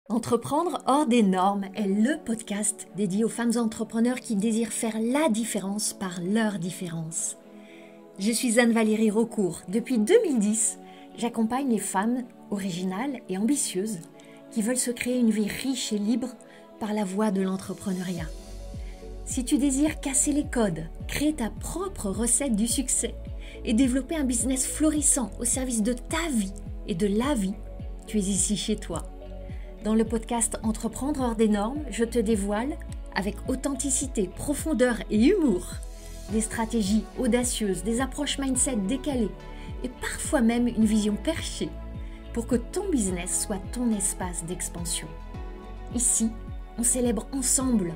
Entreprendre hors des normes est le podcast dédié aux femmes entrepreneurs qui désirent faire la différence par leur différence. Je suis Anne-Valérie Raucourt. Depuis 2010, j'accompagne les femmes originales et ambitieuses qui veulent se créer une vie riche et libre par la voie de l'entrepreneuriat. Si tu désires casser les codes, créer ta propre recette du succès et développer un business florissant au service de ta vie et de la vie, tu es ici chez toi. Dans le podcast Entreprendre hors des normes, je te dévoile, avec authenticité, profondeur et humour, des stratégies audacieuses, des approches mindset décalées et parfois même une vision perchée pour que ton business soit ton espace d'expansion. Ici, on célèbre ensemble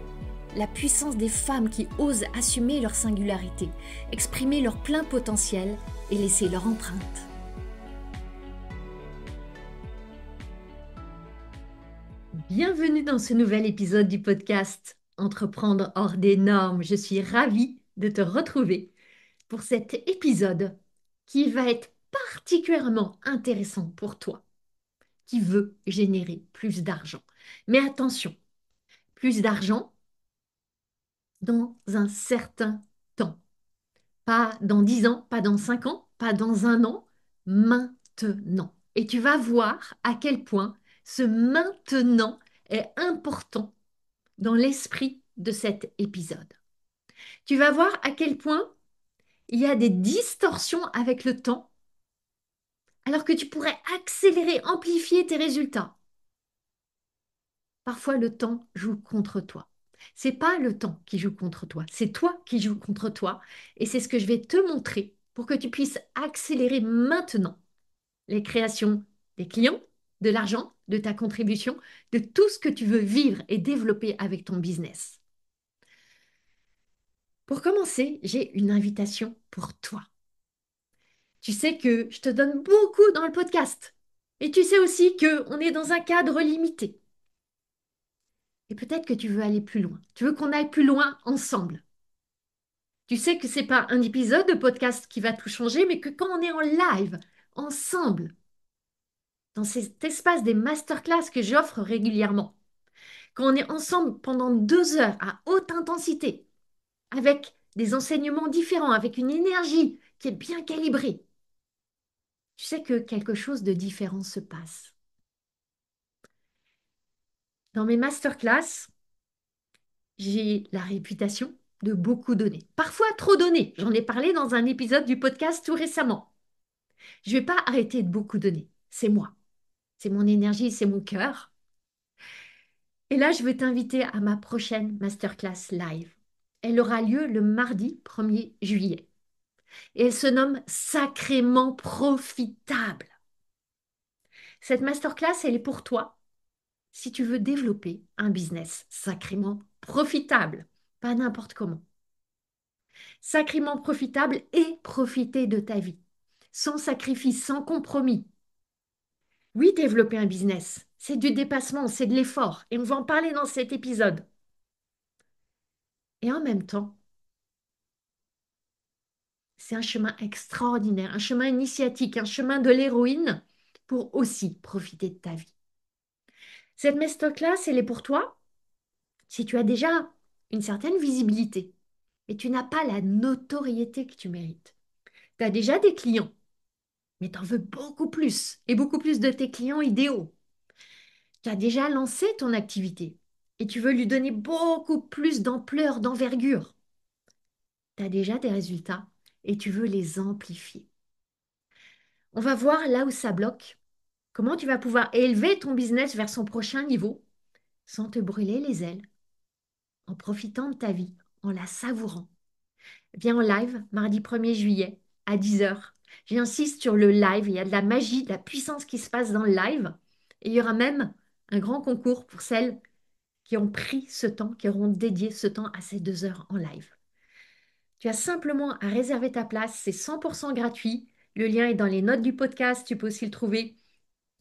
la puissance des femmes qui osent assumer leur singularité, exprimer leur plein potentiel et laisser leur empreinte. Bienvenue dans ce nouvel épisode du podcast Entreprendre hors des normes. Je suis ravie de te retrouver pour cet épisode qui va être particulièrement intéressant pour toi qui veux générer plus d'argent. Mais attention, plus d'argent dans un certain temps. Pas dans 10 ans, pas dans 5 ans, pas dans un an, maintenant. Et tu vas voir à quel point ce maintenant est important dans l'esprit de cet épisode. Tu vas voir à quel point il y a des distorsions avec le temps, alors que tu pourrais accélérer, amplifier tes résultats. Parfois, le temps joue contre toi. C'est pas le temps qui joue contre toi, c'est toi qui joues contre toi. Et c'est ce que je vais te montrer pour que tu puisses accélérer maintenant les créations des clients, de l'argent, de ta contribution, de tout ce que tu veux vivre et développer avec ton business. Pour commencer, j'ai une invitation pour toi. Tu sais que je te donne beaucoup dans le podcast. Et tu sais aussi qu'on est dans un cadre limité. Et peut-être que tu veux aller plus loin. Tu veux qu'on aille plus loin ensemble. Tu sais que ce n'est pas un épisode de podcast qui va tout changer, mais que quand on est en live, ensemble, dans cet espace des masterclass que j'offre régulièrement, quand on est ensemble pendant 2 heures à haute intensité, avec des enseignements différents, avec une énergie qui est bien calibrée, tu sais que quelque chose de différent se passe. Dans mes masterclass, j'ai la réputation de beaucoup donner. Parfois trop donner. J'en ai parlé dans un épisode du podcast tout récemment. Je ne vais pas arrêter de beaucoup donner. C'est moi. C'est mon énergie, c'est mon cœur. Et là, je veux t'inviter à ma prochaine masterclass live. Elle aura lieu le mardi 1er juillet. Et elle se nomme Sacrément profitable. Cette masterclass, elle est pour toi si tu veux développer un business sacrément profitable, pas n'importe comment. Sacrément profitable et profiter de ta vie, sans sacrifice, sans compromis. Oui, développer un business, c'est du dépassement, c'est de l'effort, et on va en parler dans cet épisode. Et en même temps, c'est un chemin extraordinaire, un chemin initiatique, un chemin de l'héroïne pour aussi profiter de ta vie. Cette masterclass, elle est pour toi si tu as déjà une certaine visibilité et tu n'as pas la notoriété que tu mérites. Tu as déjà des clients, mais tu en veux beaucoup plus et beaucoup plus de tes clients idéaux. Tu as déjà lancé ton activité et tu veux lui donner beaucoup plus d'ampleur, d'envergure. Tu as déjà des résultats et tu veux les amplifier. On va voir là où ça bloque, comment tu vas pouvoir élever ton business vers son prochain niveau sans te brûler les ailes, en profitant de ta vie, en la savourant. Viens en live mardi 1er juillet à 10 heures. J'insiste sur le live, il y a de la magie, de la puissance qui se passe dans le live. Et il y aura même un grand concours pour celles qui ont pris ce temps, qui auront dédié ce temps à ces 2 heures en live. Tu as simplement à réserver ta place, c'est 100% gratuit. Le lien est dans les notes du podcast, tu peux aussi le trouver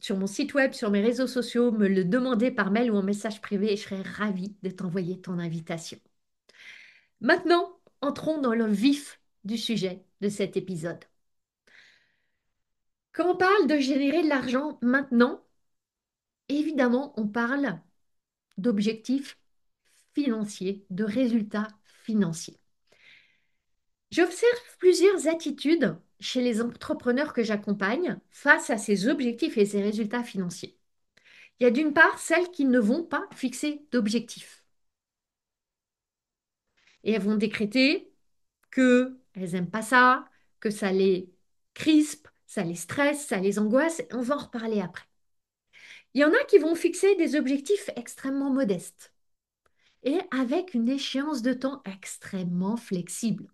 sur mon site web, sur mes réseaux sociaux, me le demander par mail ou en message privé et je serai ravie de t'envoyer ton invitation. Maintenant, entrons dans le vif du sujet de cet épisode. Quand on parle de générer de l'argent maintenant, évidemment, on parle d'objectifs financiers, de résultats financiers. J'observe plusieurs attitudes chez les entrepreneurs que j'accompagne face à ces objectifs et ces résultats financiers. Il y a d'une part celles qui ne vont pas fixer d'objectifs et elles vont décréter qu'elles n'aiment pas ça, que ça les crispe, ça les stresse, ça les angoisse. On va en reparler après. Il y en a qui vont fixer des objectifs extrêmement modestes et avec une échéance de temps extrêmement flexible,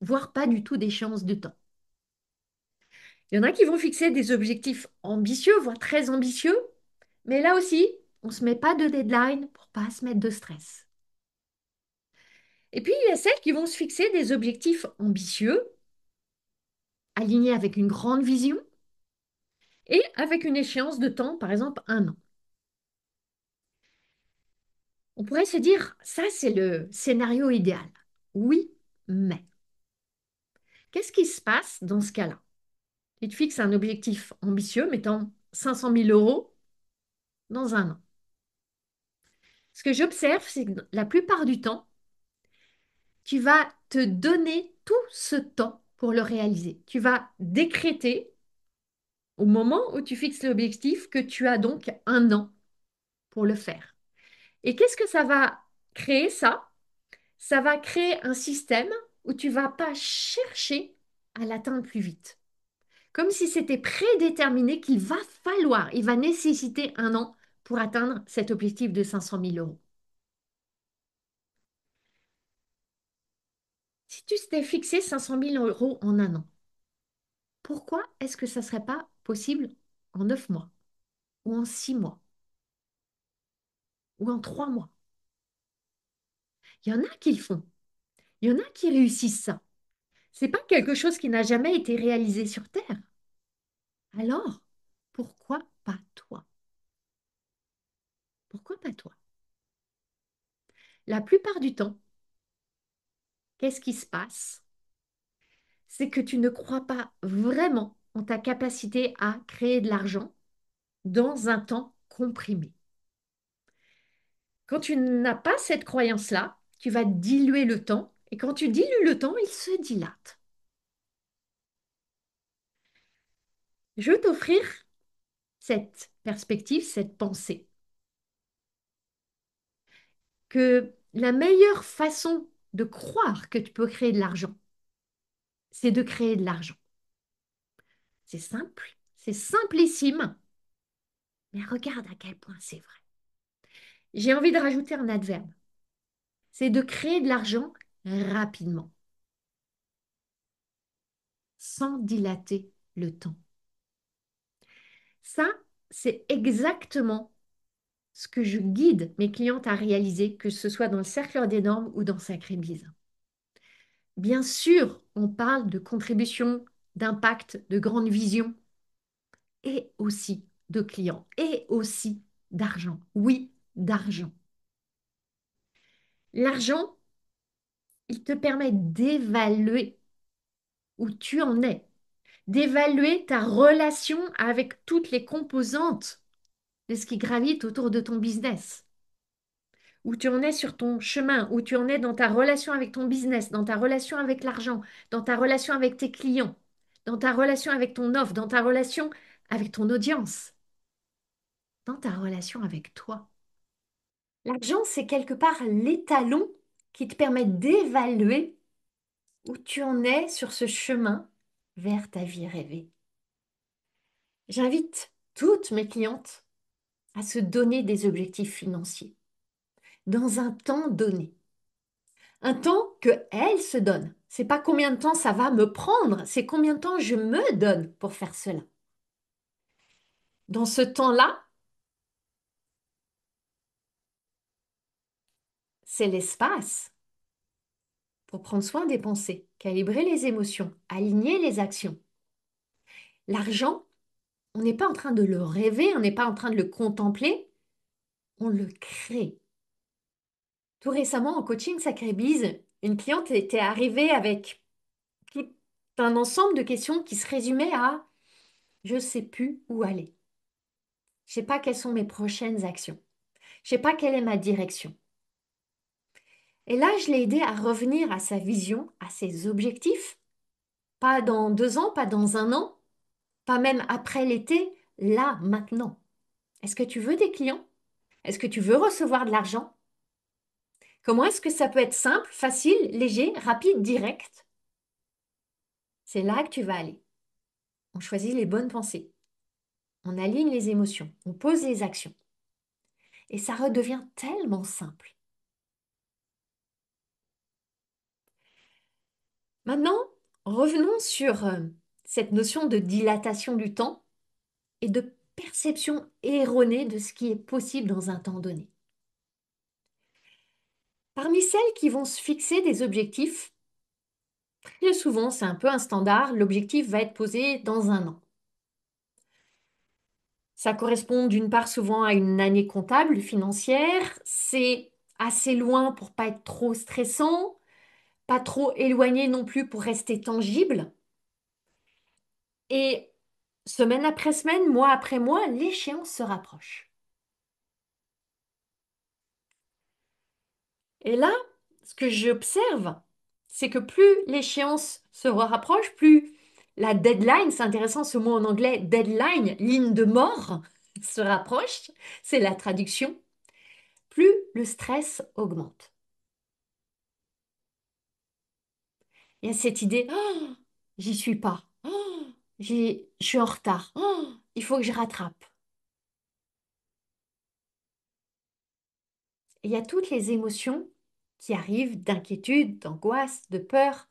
voire pas du tout d'échéance de temps. Il y en a qui vont fixer des objectifs ambitieux, voire très ambitieux, mais là aussi, on ne se met pas de deadline pour pas se mettre de stress. Et puis, il y a celles qui vont se fixer des objectifs ambitieux, alignés avec une grande vision et avec une échéance de temps, par exemple 1 an. On pourrait se dire, ça c'est le scénario idéal. Oui, mais qu'est-ce qui se passe dans ce cas-là? Tu te fixes un objectif ambitieux, mettant 500 000 euros dans 1 an. Ce que j'observe, c'est que la plupart du temps, tu vas te donner tout ce temps pour le réaliser. Tu vas décréter au moment où tu fixes l'objectif que tu as donc 1 an pour le faire. Et qu'est-ce que ça va créer ça? Ça va créer un système où tu vas pas chercher à l'atteindre plus vite. Comme si c'était prédéterminé qu'il va falloir, il va nécessiter 1 an pour atteindre cet objectif de 500 000 euros. Si tu t'es fixé 500 000 euros en 1 an, pourquoi est-ce que ça ne serait pas possible en 9 mois ou en 6 mois ou en 3 mois? Il y en a qui le font. Il y en a qui réussissent ça. C'est pas quelque chose qui n'a jamais été réalisé sur Terre. Alors, pourquoi pas toi? Pourquoi pas toi? La plupart du temps, qu'est-ce qui se passe? C'est que tu ne crois pas vraiment en ta capacité à créer de l'argent dans un temps comprimé. Quand tu n'as pas cette croyance-là, tu vas diluer le temps et quand tu dilues le temps, il se dilate. Je veux t'offrir cette perspective, cette pensée, que la meilleure façon de croire que tu peux créer de l'argent, c'est de créer de l'argent. C'est simple, c'est simplissime, mais regarde à quel point c'est vrai. J'ai envie de rajouter un adverbe. C'est de créer de l'argent rapidement, sans dilater le temps. Ça, c'est exactement ce que je guide mes clientes à réaliser, que ce soit dans le cercle des normes ou dans Sacré Bise. Bien sûr, on parle de contribution, d'impact, de grande vision, et aussi de clients, et aussi d'argent. Oui, d'argent. L'argent, il te permet d'évaluer où tu en es, d'évaluer ta relation avec toutes les composantes de ce qui gravite autour de ton business. Où tu en es sur ton chemin, où tu en es dans ta relation avec ton business, dans ta relation avec l'argent, dans ta relation avec tes clients, dans ta relation avec ton offre, dans ta relation avec ton audience, dans ta relation avec toi. L'argent, c'est quelque part l'étalon qui te permet d'évaluer où tu en es sur ce chemin vers ta vie rêvée. J'invite toutes mes clientes à se donner des objectifs financiers dans un temps donné. Un temps que elles se donnent. C'est pas combien de temps ça va me prendre, c'est combien de temps je me donne pour faire cela. Dans ce temps-là, c'est l'espace pour prendre soin des pensées, calibrer les émotions, aligner les actions. L'argent, on n'est pas en train de le rêver, on n'est pas en train de le contempler, on le crée. Tout récemment, en coaching Sacré Bise, une cliente était arrivée avec tout un ensemble de questions qui se résumaient à je ne sais plus où aller. Je sais pas quelles sont mes prochaines actions. Je sais pas quelle est ma direction. Et là, je l'ai aidé à revenir à sa vision, à ses objectifs. Pas dans 2 ans, pas dans un an, pas même après l'été, là, maintenant. Est-ce que tu veux des clients? Est-ce que tu veux recevoir de l'argent? Comment est-ce que ça peut être simple, facile, léger, rapide, direct? C'est là que tu vas aller. On choisit les bonnes pensées. On aligne les émotions. On pose les actions. Et ça redevient tellement simple. Maintenant, revenons sur cette notion de dilatation du temps et de perception erronée de ce qui est possible dans un temps donné. Parmi celles qui vont se fixer des objectifs, très souvent, c'est un peu un standard, l'objectif va être posé dans un an. Ça correspond d'une part souvent à une année comptable, financière, c'est assez loin pour pas être trop stressant, pas trop éloigné non plus pour rester tangible. Et semaine après semaine, mois après mois, l'échéance se rapproche. Et là, ce que j'observe, c'est que plus l'échéance se rapproche, plus la deadline, c'est intéressant ce mot en anglais, deadline, ligne de mort, se rapproche, c'est la traduction, plus le stress augmente. Il y a cette idée, oh, j'y suis pas, oh, je suis en retard, oh, il faut que je rattrape. Et il y a toutes les émotions qui arrivent d'inquiétude, d'angoisse, de peur.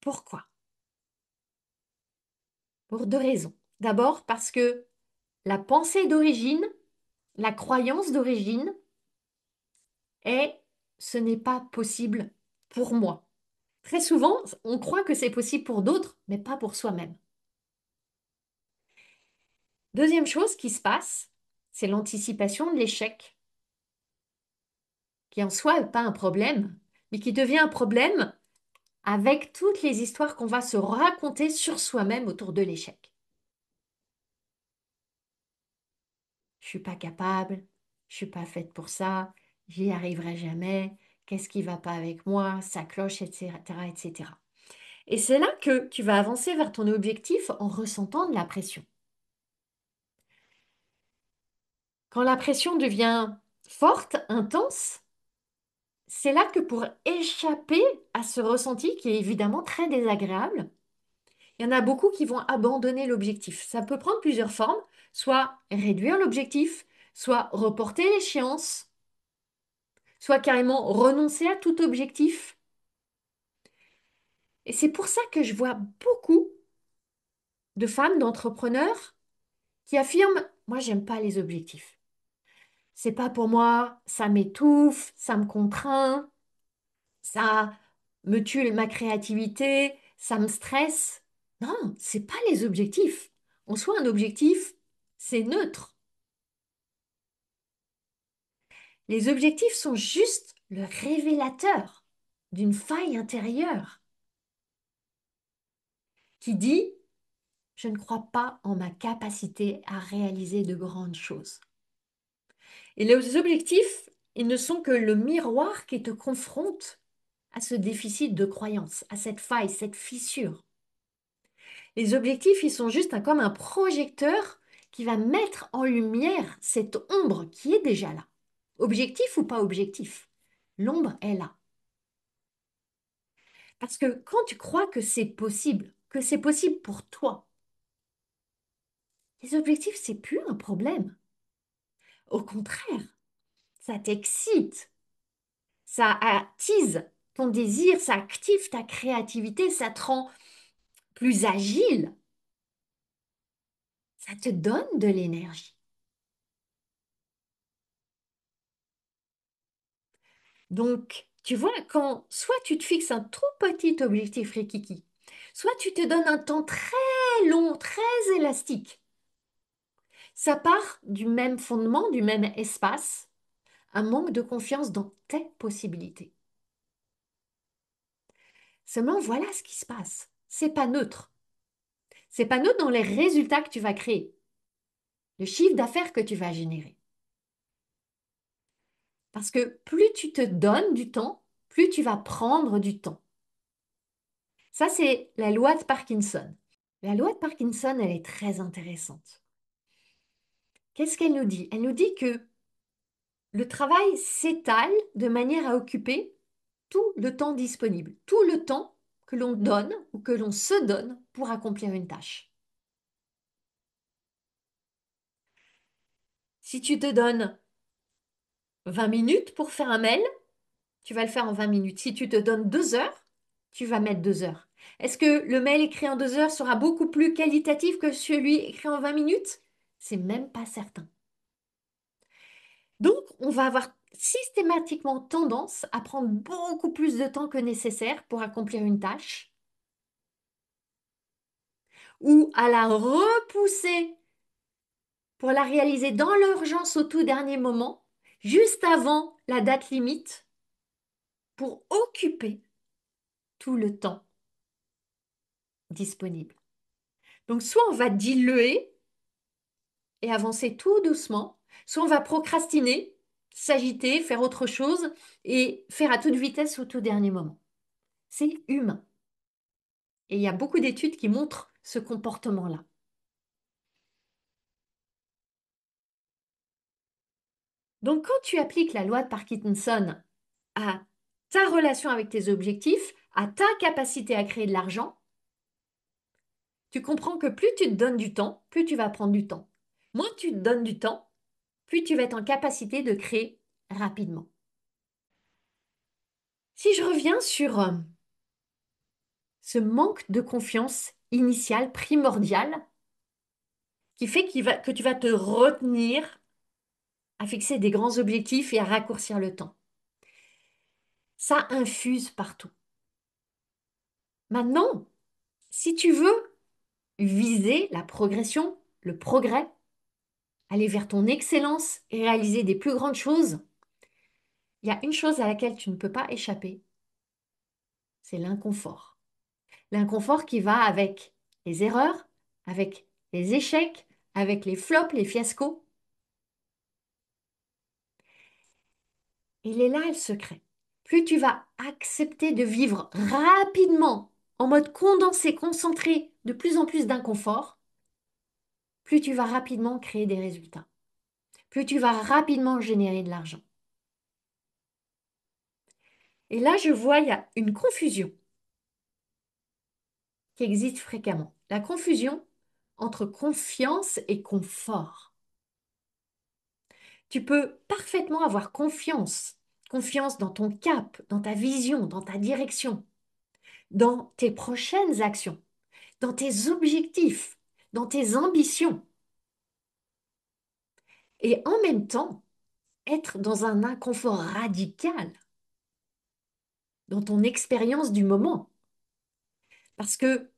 Pourquoi? Pour 2 raisons. D'abord parce que la pensée d'origine, la croyance d'origine est ce n'est pas possible pour moi. Très souvent, on croit que c'est possible pour d'autres, mais pas pour soi-même. Deuxième chose qui se passe, c'est l'anticipation de l'échec, qui en soi n'est pas un problème, mais qui devient un problème avec toutes les histoires qu'on va se raconter sur soi-même autour de l'échec. Je suis pas capable, je suis pas faite pour ça, j'y arriverai jamais, qu'est-ce qui va pas avec moi, ça cloche, etc., etc. Et c'est là que tu vas avancer vers ton objectif en ressentant de la pression. Quand la pression devient forte, intense, c'est là que pour échapper à ce ressenti qui est évidemment très désagréable, il y en a beaucoup qui vont abandonner l'objectif. Ça peut prendre plusieurs formes, soit réduire l'objectif, soit reporter l'échéance, soit carrément renoncer à tout objectif. Et c'est pour ça que je vois beaucoup de femmes, d'entrepreneurs qui affirment, moi, j'aime pas les objectifs. C'est pas pour moi, ça m'étouffe, ça me contraint, ça me tue ma créativité, ça me stresse. Non, c'est pas les objectifs. En soi, un objectif, c'est neutre. Les objectifs sont juste le révélateur d'une faille intérieure qui dit, je ne crois pas en ma capacité à réaliser de grandes choses. Et les objectifs, ils ne sont que le miroir qui te confronte à ce déficit de croyance, à cette faille, cette fissure. Les objectifs, ils sont juste comme un projecteur qui va mettre en lumière cette ombre qui est déjà là. Objectif ou pas objectif, l'ombre est là. Parce que quand tu crois que c'est possible pour toi, les objectifs, c'est plus un problème. Au contraire, ça t'excite, ça attise ton désir, ça active ta créativité, ça te rend plus agile, ça te donne de l'énergie. Donc, tu vois, quand soit tu te fixes un tout petit objectif Rikiki, soit tu te donnes un temps très long, très élastique, ça part du même fondement, du même espace, un manque de confiance dans tes possibilités. Seulement, voilà ce qui se passe. C'est pas neutre. C'est pas neutre dans les résultats que tu vas créer. le chiffre d'affaires que tu vas générer. Parce que plus tu te donnes du temps, plus tu vas prendre du temps. Ça, c'est la loi de Parkinson. La loi de Parkinson, elle est très intéressante. Qu'est-ce qu'elle nous dit? Elle nous dit que le travail s'étale de manière à occuper tout le temps disponible, tout le temps que l'on donne ou que l'on se donne pour accomplir une tâche. Si tu te donnes 20 minutes pour faire un mail, tu vas le faire en 20 minutes. Si tu te donnes 2 heures, tu vas mettre 2 heures. Est-ce que le mail écrit en 2 heures sera beaucoup plus qualitatif que celui écrit en 20 minutes? C'est même pas certain. Donc, on va avoir systématiquement tendance à prendre beaucoup plus de temps que nécessaire pour accomplir une tâche ou à la repousser pour la réaliser dans l'urgence au tout dernier moment, juste avant la date limite, pour occuper tout le temps disponible. Donc, soit on va diluer et avancer tout doucement, soit on va procrastiner, s'agiter, faire autre chose et faire à toute vitesse au tout dernier moment. C'est humain. Et il y a beaucoup d'études qui montrent ce comportement-là. Donc, quand tu appliques la loi de Parkinson à ta relation avec tes objectifs, à ta capacité à créer de l'argent, tu comprends que plus tu te donnes du temps, plus tu vas prendre du temps. Moins tu te donnes du temps, plus tu vas être en capacité de créer rapidement. Si je reviens sur ce manque de confiance initiale, primordial, qui fait que tu vas te retenir à fixer des grands objectifs et à raccourcir le temps. Ça infuse partout. Maintenant, si tu veux viser la progression, le progrès, aller vers ton excellence et réaliser des plus grandes choses, il y a une chose à laquelle tu ne peux pas échapper, c'est l'inconfort. L'inconfort qui va avec les erreurs, avec les échecs, avec les flops, les fiascos. Il est là le secret. Plus tu vas accepter de vivre rapidement, en mode condensé, concentré, de plus en plus d'inconfort, plus tu vas rapidement créer des résultats, plus tu vas rapidement générer de l'argent. Et là, je vois, il y a une confusion qui existe fréquemment. La confusion entre confiance et confort. Tu peux parfaitement avoir confiance, confiance dans ton cap, dans ta vision, dans ta direction, dans tes prochaines actions, dans tes objectifs, dans tes ambitions. Et en même temps, être dans un inconfort radical dans ton expérience du moment. Parce que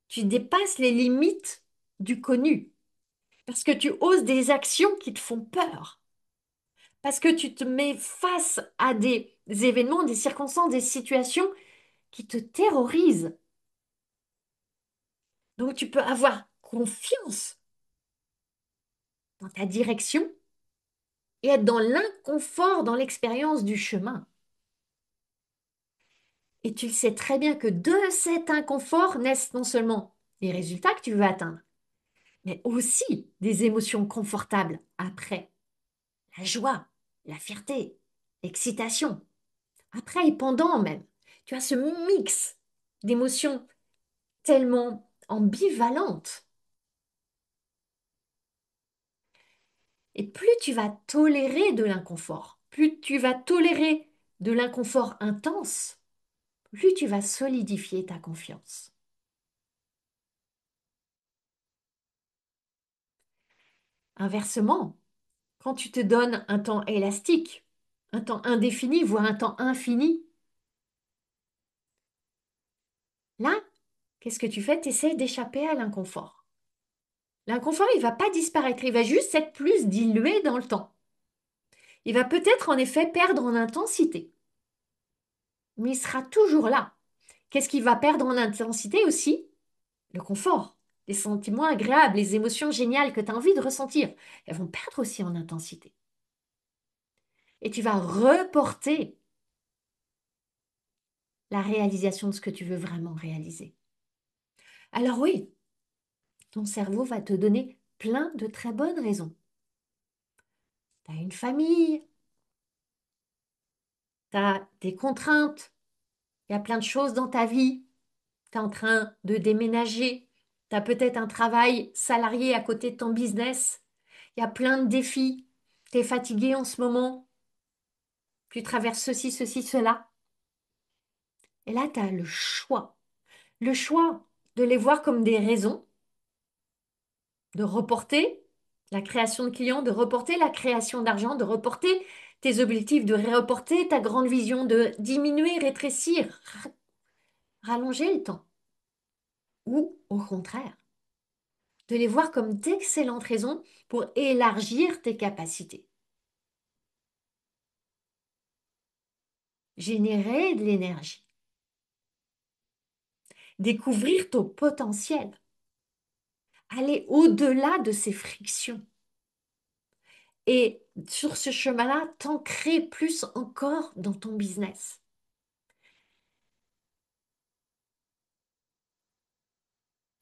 tu dépasses les limites du connu. Parce que tu oses des actions qui te font peur. Parce que tu te mets face à des événements, des circonstances, des situations qui te terrorisent. Donc tu peux avoir confiance dans ta direction et être dans l'inconfort, dans l'expérience du chemin. Et tu le sais très bien que de cet inconfort naissent non seulement les résultats que tu veux atteindre, mais aussi des émotions confortables après. La joie, la fierté, l'excitation. Après et pendant même. Tu as ce mix d'émotions tellement ambivalentes. Et plus tu vas tolérer de l'inconfort, plus tu vas tolérer de l'inconfort intense, plus tu vas solidifier ta confiance. Inversement, quand tu te donnes un temps élastique, un temps indéfini, voire un temps infini, là, qu'est-ce que tu fais? Tu essaies d'échapper à l'inconfort. L'inconfort, il ne va pas disparaître, il va juste être plus dilué dans le temps. Il va peut-être en effet perdre en intensité, mais il sera toujours là. Qu'est-ce qui va perdre en intensité aussi? Le confort. les sentiments agréables, les émotions géniales que tu as envie de ressentir, elles vont perdre aussi en intensité. Et tu vas reporter la réalisation de ce que tu veux vraiment réaliser. Alors oui, ton cerveau va te donner plein de très bonnes raisons. Tu as une famille, tu as des contraintes, il y a plein de choses dans ta vie, tu es en train de déménager, tu as peut-être un travail salarié à côté de ton business, il y a plein de défis, tu es fatigué en ce moment, tu traverses ceci, cela. Et là, tu as le choix de les voir comme des raisons, de reporter la création de clients, de reporter la création d'argent, de reporter tes objectifs, de reporter ta grande vision, de diminuer, rétrécir, rallonger le temps. Ou au contraire, de les voir comme d'excellentes raisons pour élargir tes capacités, générer de l'énergie, découvrir ton potentiel, aller au-delà de ces frictions. Et sur ce chemin-là, t'ancrer plus encore dans ton business.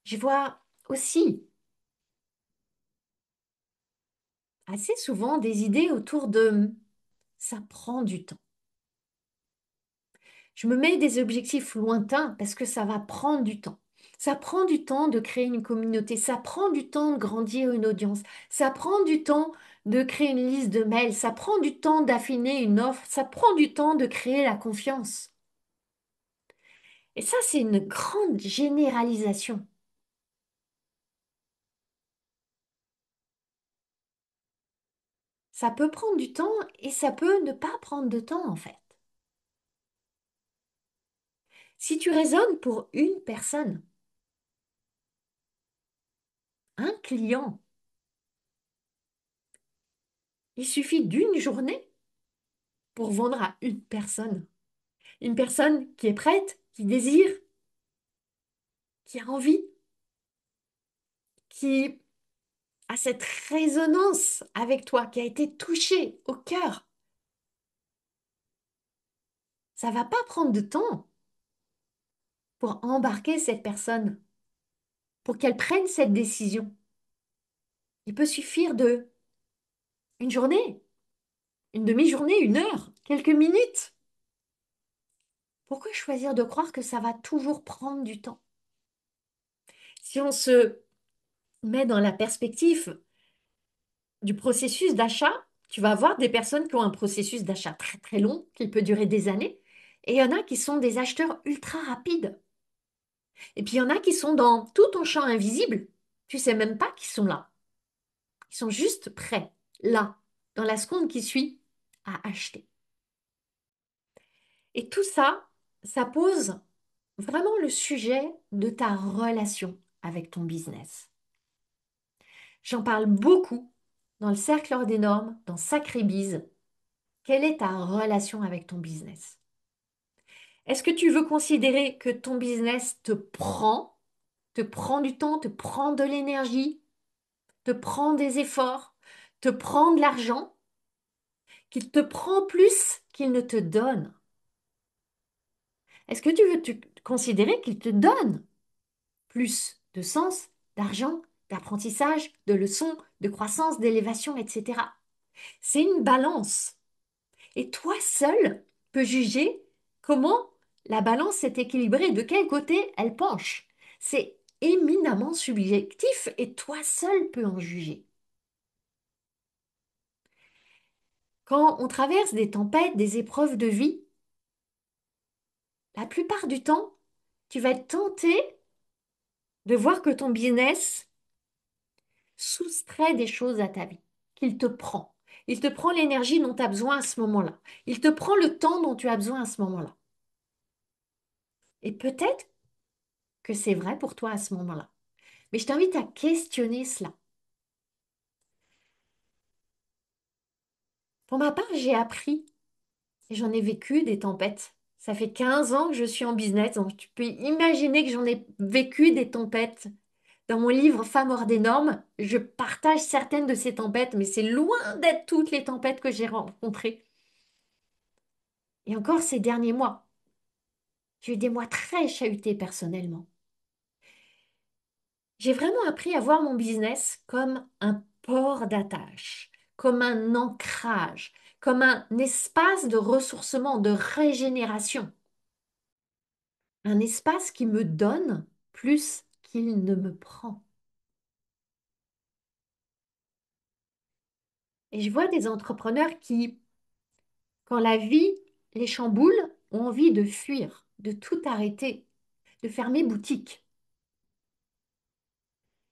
Je vois aussi assez souvent des idées autour de ça prend du temps. Je me mets des objectifs lointains parce que ça va prendre du temps. Ça prend du temps de créer une communauté, ça prend du temps de grandir une audience, ça prend du temps de créer une liste de mails, ça prend du temps d'affiner une offre, ça prend du temps de créer la confiance. Et ça, c'est une grande généralisation. Ça peut prendre du temps et ça peut ne pas prendre de temps en fait. Si tu raisonnes pour une personne, un client, il suffit d'une journée pour vendre à une personne. Une personne qui est prête, qui désire, qui a envie, qui a cette résonance avec toi, qui a été touchée au cœur. Ça va pas prendre de temps pour embarquer cette personne, pour qu'elle prenne cette décision. Il peut suffire de une journée, une demi-journée, une heure, quelques minutes. Pourquoi choisir de croire que ça va toujours prendre du temps? Si on se met dans la perspective du processus d'achat, tu vas avoir des personnes qui ont un processus d'achat très très long, qui peut durer des années, et il y en a qui sont des acheteurs ultra rapides. Et puis il y en a qui sont dans tout ton champ invisible, tu sais même pas qu'ils sont là. Ils sont juste prêts, là, dans la seconde qui suit, à acheter. Et tout ça, ça pose vraiment le sujet de ta relation avec ton business. J'en parle beaucoup dans le cercle hors des normes, dans Sacré Bise. Quelle est ta relation avec ton business? Est-ce que tu veux considérer que ton business te prend du temps, te prend de l'énergie, te prend des efforts, te prend de l'argent, qu'il te prend plus qu'il ne te donne? Est-ce que tu veux considérer qu'il te donne plus de sens, d'argent, d'apprentissage, de leçons, de croissance, d'élévation, etc.? C'est une balance. Et toi seul peux juger comment la balance est équilibrée, de quel côté elle penche. C'est éminemment subjectif et toi seul peux en juger. Quand on traverse des tempêtes, des épreuves de vie, la plupart du temps, tu vas être tenté de voir que ton business soustrait des choses à ta vie, qu'il te prend. Il te prend l'énergie dont tu as besoin à ce moment-là. Il te prend le temps dont tu as besoin à ce moment-là. Et peut-être que c'est vrai pour toi à ce moment-là. Mais je t'invite à questionner cela. Pour ma part, j'ai appris et j'en ai vécu des tempêtes. Ça fait 15 ans que je suis en business, donc tu peux imaginer que j'en ai vécu des tempêtes, Dans mon livre Femmes hors des normes, je partage certaines de ces tempêtes, mais c'est loin d'être toutes les tempêtes que j'ai rencontrées. Et encore ces derniers mois, j'ai eu des mois très chahutés personnellement. J'ai vraiment appris à voir mon business comme un port d'attache, comme un ancrage, comme un espace de ressourcement, de régénération. Un espace qui me donne plus qu'il ne me prend. Et je vois des entrepreneurs qui, quand la vie les chamboule, ont envie de fuir, de tout arrêter, de fermer boutique.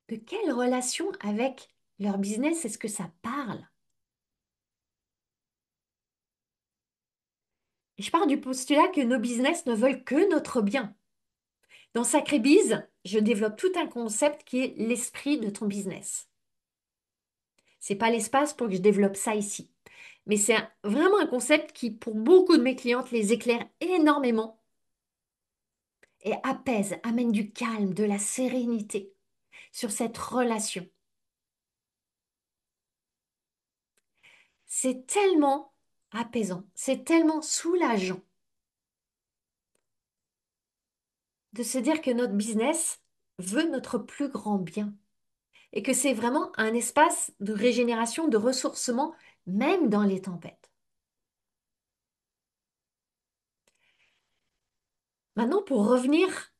De quelle relation avec leur business est-ce que ça parle? Et je pars du postulat que nos business ne veulent que notre bien. Dans Sacré Bise, je développe tout un concept qui est l'esprit de ton business. C'est pas l'espace pour que je développe ça ici. Mais c'est vraiment un concept qui, pour beaucoup de mes clientes, les éclaire énormément et apaise, amène du calme, de la sérénité sur cette relation. C'est tellement apaisant, c'est tellement soulageant de se dire que notre business veut notre plus grand bien et que c'est vraiment un espace de régénération, de ressourcement, même dans les tempêtes. Maintenant, pour revenir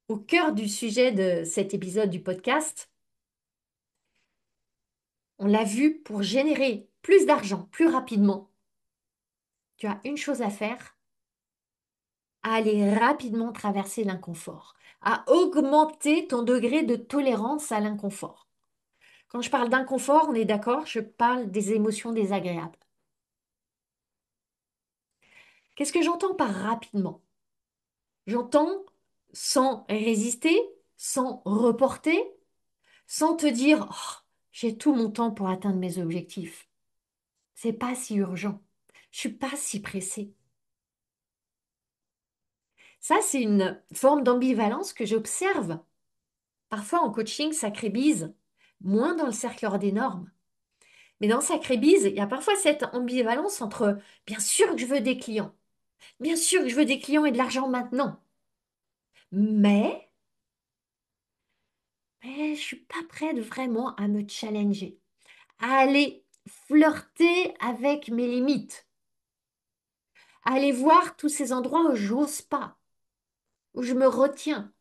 au cœur du sujet de cet épisode du podcast, on l'a vu, pour générer plus d'argent plus rapidement, tu as une chose à faire, à aller rapidement traverser l'inconfort, à augmenter ton degré de tolérance à l'inconfort. Quand je parle d'inconfort, on est d'accord, je parle des émotions désagréables. Qu'est-ce que j'entends par rapidement? J'entends sans résister, sans reporter, sans te dire oh, j'ai tout mon temps pour atteindre mes objectifs. C'est pas si urgent. Je suis pas si pressée. Ça, c'est une forme d'ambivalence que j'observe. Parfois en coaching, ça crébise, moins dans le cercle hors des normes. Mais dans Sacré Bise, il y a parfois cette ambivalence entre bien sûr que je veux des clients, bien sûr que je veux des clients et de l'argent maintenant, mais, mais je suis pas prête vraiment à me challenger, à aller flirter avec mes limites, à aller voir tous ces endroits où j'ose pas, où je me retiens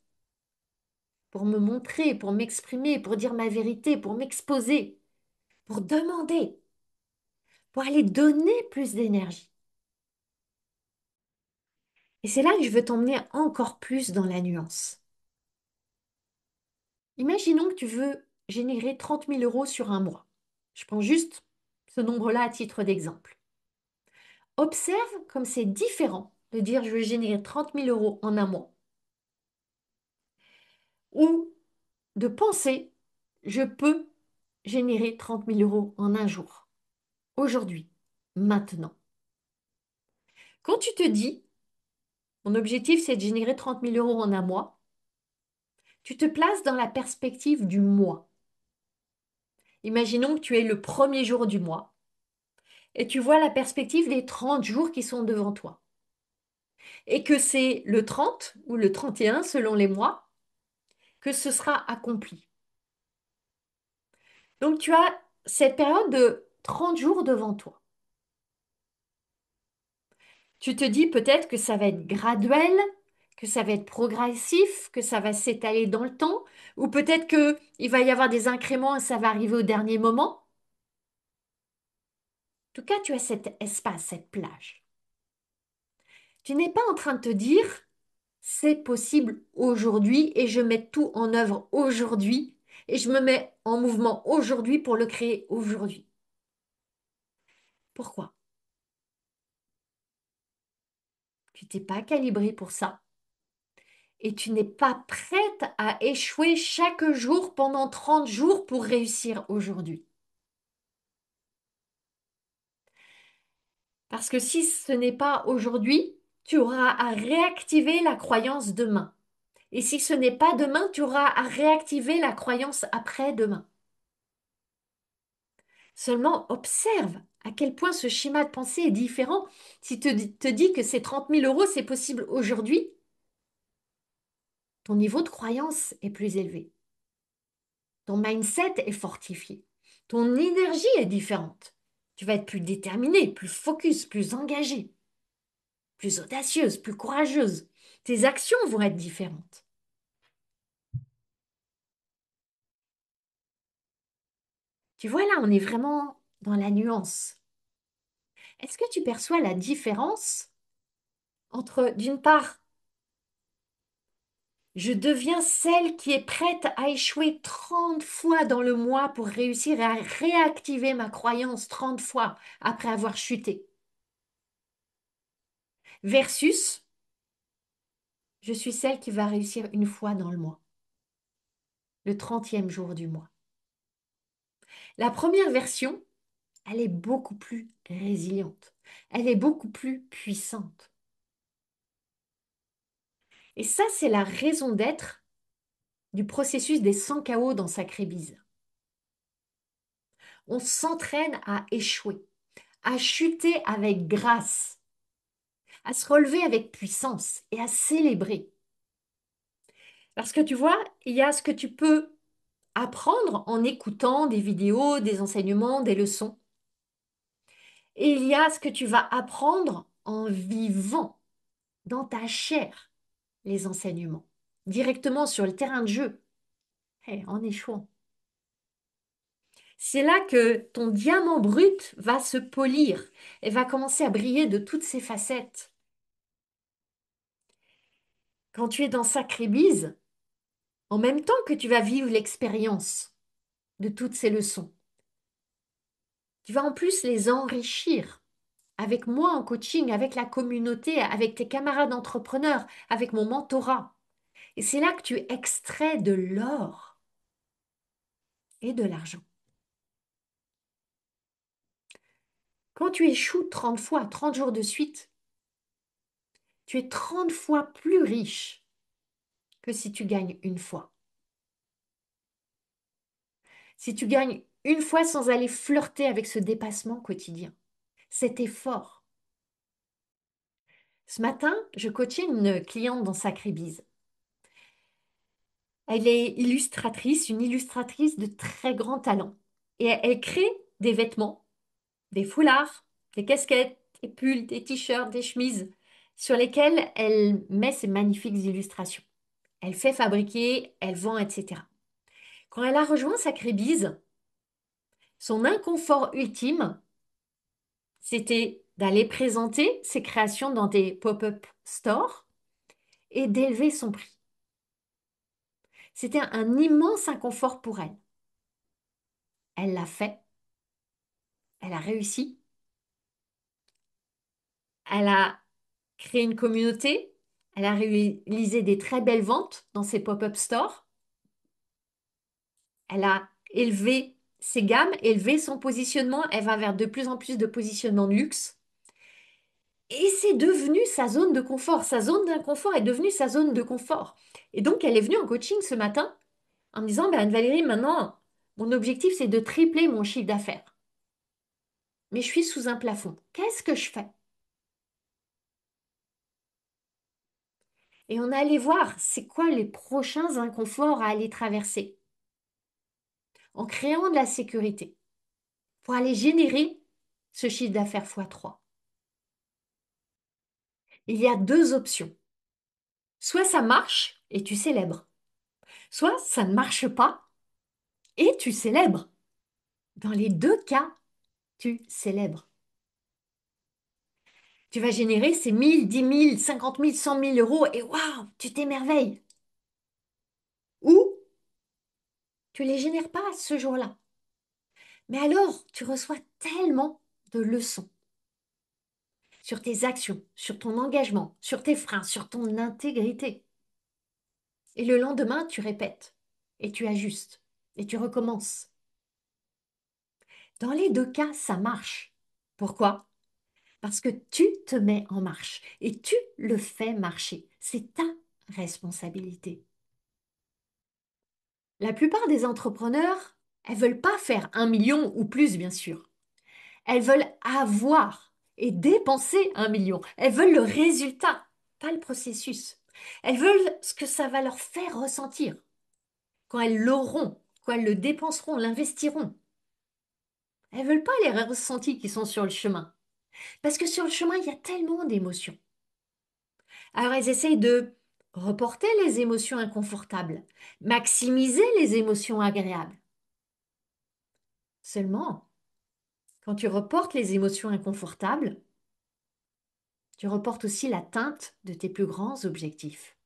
pour me montrer, pour m'exprimer, pour dire ma vérité, pour m'exposer, pour demander, pour aller donner plus d'énergie. Et c'est là que je veux t'emmener encore plus dans la nuance. Imaginons que tu veux générer 30 000 € sur un mois. Je prends juste ce nombre-là à titre d'exemple. Observe comme c'est différent de dire je veux générer 30 000 € en un mois ou de penser je peux générer 30 000 € en un jour, aujourd'hui, maintenant. Quand tu te dis mon objectif c'est de générer 30 000 € en un mois, tu te places dans la perspective du mois. Imaginons que tu es le premier jour du mois et tu vois la perspective des 30 jours qui sont devant toi. Et que c'est le 30 ou le 31 selon les mois que ce sera accompli. Donc tu as cette période de 30 jours devant toi. Tu te dis peut-être que ça va être graduel, que ça va être progressif, que ça va s'étaler dans le temps, ou peut-être qu'il va y avoir des incréments et ça va arriver au dernier moment. En tout cas, tu as cet espace, cette plage. Tu n'es pas en train de te dire, c'est possible aujourd'hui et je mets tout en œuvre aujourd'hui et je me mets en mouvement aujourd'hui pour le créer aujourd'hui. Pourquoi? Tu t'es pas calibré pour ça et tu n'es pas prête à échouer chaque jour pendant 30 jours pour réussir aujourd'hui. Parce que si ce n'est pas aujourd'hui, tu auras à réactiver la croyance demain. Et si ce n'est pas demain, tu auras à réactiver la croyance après-demain. Seulement observe à quel point ce schéma de pensée est différent. Si te dis que ces 30 000 euros, c'est possible aujourd'hui, ton niveau de croyance est plus élevé. Ton mindset est fortifié. Ton énergie est différente. Tu vas être plus déterminé, plus focus, plus engagé, plus audacieuse, plus courageuse. Tes actions vont être différentes. Tu vois là, on est vraiment dans la nuance. Est-ce que tu perçois la différence entre, d'une part, je deviens celle qui est prête à échouer 30 fois dans le mois pour réussir à réactiver ma croyance 30 fois après avoir chuté, versus je suis celle qui va réussir une fois dans le mois, le 30e jour du mois. La première version, elle est beaucoup plus résiliente, elle est beaucoup plus puissante. Et ça, c'est la raison d'être du processus des 100 KO dans Sacré-Bise. On s'entraîne à échouer, à chuter avec grâce, à se relever avec puissance et à célébrer. Parce que tu vois, il y a ce que tu peux apprendre en écoutant des vidéos, des enseignements, des leçons. Et il y a ce que tu vas apprendre en vivant dans ta chair les enseignements, directement sur le terrain de jeu, en échouant. C'est là que ton diamant brut va se polir et va commencer à briller de toutes ses facettes. Quand tu es dans Sacré-Bise, en même temps que tu vas vivre l'expérience de toutes ces leçons, tu vas en plus les enrichir avec moi en coaching, avec la communauté, avec tes camarades entrepreneurs, avec mon mentorat. Et c'est là que tu extrais de l'or et de l'argent. Quand tu échoues 30 fois, 30 jours de suite, tu es 30 fois plus riche que si tu gagnes une fois. Si tu gagnes une fois sans aller flirter avec ce dépassement quotidien, cet effort. Ce matin, je coachais une cliente dans Sacré-Bise. Elle est illustratrice, une illustratrice de très grand talent. Et elle crée des vêtements, des foulards, des casquettes, des pulls, des t-shirts, des chemises, sur lesquels elle met ses magnifiques illustrations. Elle fait fabriquer, elle vend, etc. Quand elle a rejoint Sacré-Bise, son inconfort ultime, c'était d'aller présenter ses créations dans des pop-up stores et d'élever son prix. C'était un immense inconfort pour elle. Elle l'a fait, elle a réussi, elle a créé une communauté, elle a réalisé des très belles ventes dans ses pop-up stores, elle a élevé ses gammes, élevé son positionnement, elle va vers de plus en plus de positionnement de luxe. Et c'est devenu sa zone de confort. Sa zone d'inconfort est devenue sa zone de confort. Et donc, elle est venue en coaching ce matin en me disant, ben, Valérie, maintenant, mon objectif, c'est de tripler mon chiffre d'affaires. Mais je suis sous un plafond. Qu'est-ce que je fais? Et on est allé voir, c'est quoi les prochains inconforts à aller traverser en créant de la sécurité pour aller générer ce chiffre d'affaires x3. Il y a deux options. Soit ça marche et tu célèbres, soit ça ne marche pas et tu célèbres. Dans les deux cas, tu célèbres. Tu vas générer ces 1000, 10 000, 50 000, 100 000 euros et waouh, tu t'émerveilles. Ou tu les génères pas ce jour-là. Mais alors, tu reçois tellement de leçons sur tes actions, sur ton engagement, sur tes freins, sur ton intégrité. Et le lendemain, tu répètes et tu ajustes et tu recommences. Dans les deux cas, ça marche. Pourquoi? Parce que tu te mets en marche et tu le fais marcher. C'est ta responsabilité. La plupart des entrepreneurs, elles veulent pas faire 1 million ou plus, bien sûr. Elles veulent avoir et dépenser 1 million. Elles veulent le résultat, pas le processus. Elles veulent ce que ça va leur faire ressentir quand elles l'auront, quand elles le dépenseront, l'investiront. Elles veulent pas les ressentis qui sont sur le chemin. Parce que sur le chemin, il y a tellement d'émotions. Alors elles essayent de reporter les émotions inconfortables, maximiser les émotions agréables. Seulement, quand tu reportes les émotions inconfortables, tu reportes aussi l'atteinte de tes plus grands objectifs.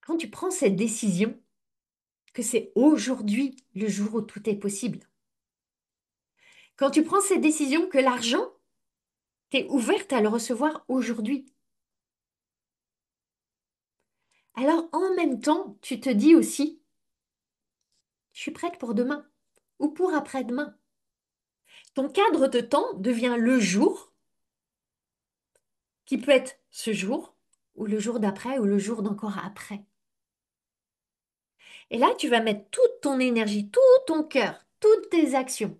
Quand tu prends cette décision, que c'est aujourd'hui le jour où tout est possible, quand tu prends cette décision que l'argent, tu es ouverte à le recevoir aujourd'hui, alors en même temps, tu te dis aussi, je suis prête pour demain ou pour après-demain. Ton cadre de temps devient le jour, qui peut être ce jour, ou le jour d'après, ou le jour d'encore après. Et là, tu vas mettre toute ton énergie, tout ton cœur, toutes tes actions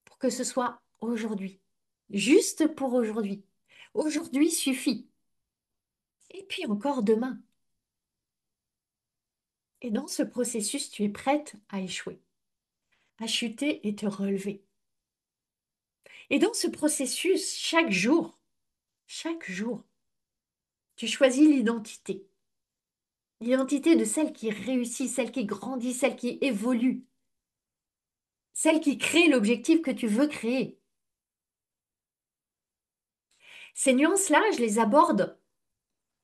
pour que ce soit aujourd'hui. Juste pour aujourd'hui. Aujourd'hui suffit. Et puis encore demain. Et dans ce processus, tu es prête à échouer, à chuter et te relever. Et dans ce processus, chaque jour, tu choisis l'identité. L'identité de celle qui réussit, celle qui grandit, celle qui évolue, celle qui crée l'objectif que tu veux créer. Ces nuances-là, je les aborde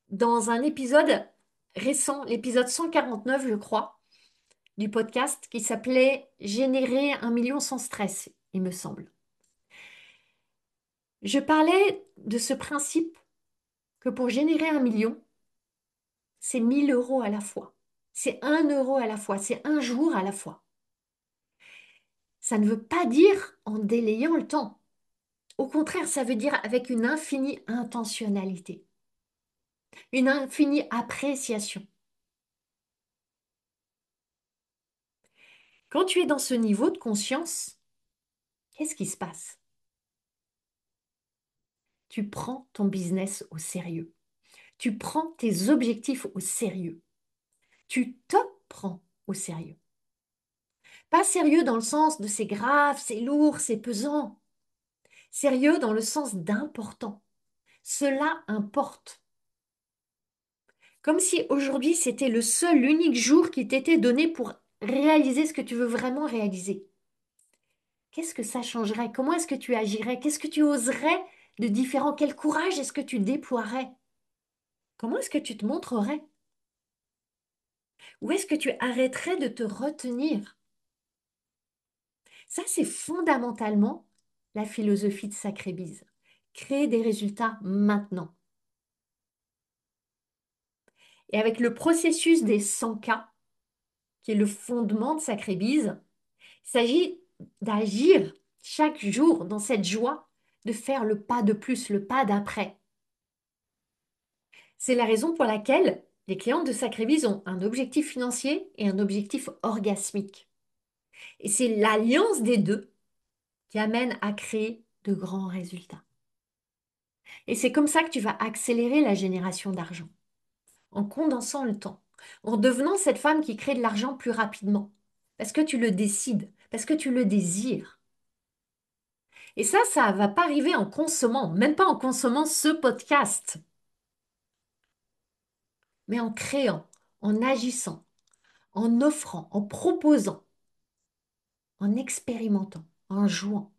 dans un épisode récent, l'épisode 149, je crois, du podcast qui s'appelait Générer 1 million sans stress, il me semble. Je parlais de ce principe que pour générer 1 million, c'est 1 000 € à la fois. C'est 1 € à la fois, c'est un jour à la fois. Ça ne veut pas dire en délayant le temps. Au contraire, ça veut dire avec une infinie intentionnalité, une infinie appréciation. Quand tu es dans ce niveau de conscience, qu'est-ce qui se passe? Tu prends ton business au sérieux. Tu prends tes objectifs au sérieux. Tu te prends au sérieux. Pas sérieux dans le sens de c'est grave, c'est lourd, c'est pesant. Sérieux dans le sens d'important. Cela importe. Comme si aujourd'hui c'était le seul, l'unique jour qui t'était donné pour réaliser ce que tu veux vraiment réaliser. Qu'est-ce que ça changerait? Comment est-ce que tu agirais? Qu'est-ce que tu oserais de différent? Quel courage est-ce que tu déploierais? Comment est-ce que tu te montrerais? Où est-ce que tu arrêterais de te retenir? Ça, c'est fondamentalement la philosophie de Sacré Bise. Créer des résultats maintenant. Et avec le processus des 100 K, qui est le fondement de Sacré Bise, il s'agit d'agir chaque jour dans cette joie, de faire le pas de plus, le pas d'après. C'est la raison pour laquelle les clientes de Sacré Bise ont un objectif financier et un objectif orgasmique. Et c'est l'alliance des deux qui amène à créer de grands résultats. Et c'est comme ça que tu vas accélérer la génération d'argent, en condensant le temps, en devenant cette femme qui crée de l'argent plus rapidement, parce que tu le décides, parce que tu le désires. Et ça va pas arriver en consommant, même pas en consommant ce podcast, mais en créant, en agissant, en offrant, en proposant, en expérimentant, en jouant,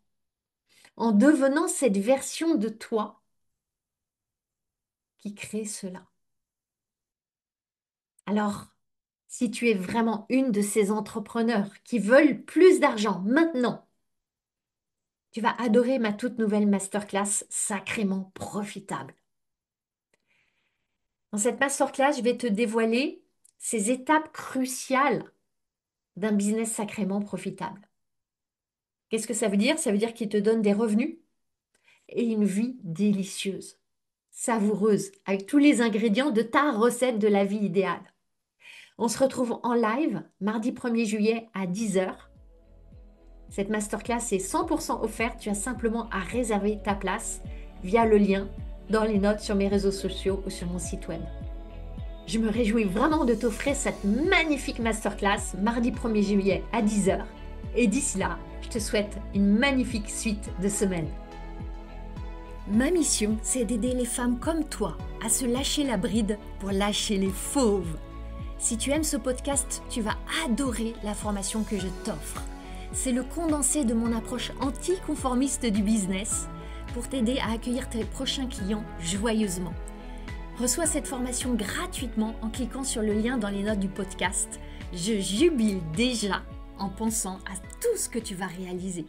en devenant cette version de toi qui crée cela. Alors, si tu es vraiment une de ces entrepreneurs qui veulent plus d'argent maintenant, tu vas adorer ma toute nouvelle masterclass sacrément profitable. Dans cette masterclass, je vais te dévoiler ces étapes cruciales d'un business sacrément profitable. Qu'est-ce que ça veut dire? Ça veut dire qu'il te donne des revenus et une vie délicieuse. savoureuse avec tous les ingrédients de ta recette de la vie idéale. On se retrouve en live mardi 1er juillet à 10 heures. Cette masterclass est 100% offerte. Tu as simplement à réserver ta place via le lien dans les notes sur mes réseaux sociaux ou sur mon site web. Je me réjouis vraiment de t'offrir cette magnifique masterclass mardi 1er juillet à 10 heures. Et d'ici là, je te souhaite une magnifique suite de semaine. Ma mission, c'est d'aider les femmes comme toi à se lâcher la bride pour lâcher les fauves. Si tu aimes ce podcast, tu vas adorer la formation que je t'offre. C'est le condensé de mon approche anticonformiste du business pour t'aider à accueillir tes prochains clients joyeusement. Reçois cette formation gratuitement en cliquant sur le lien dans les notes du podcast. Je jubile déjà en pensant à tout ce que tu vas réaliser.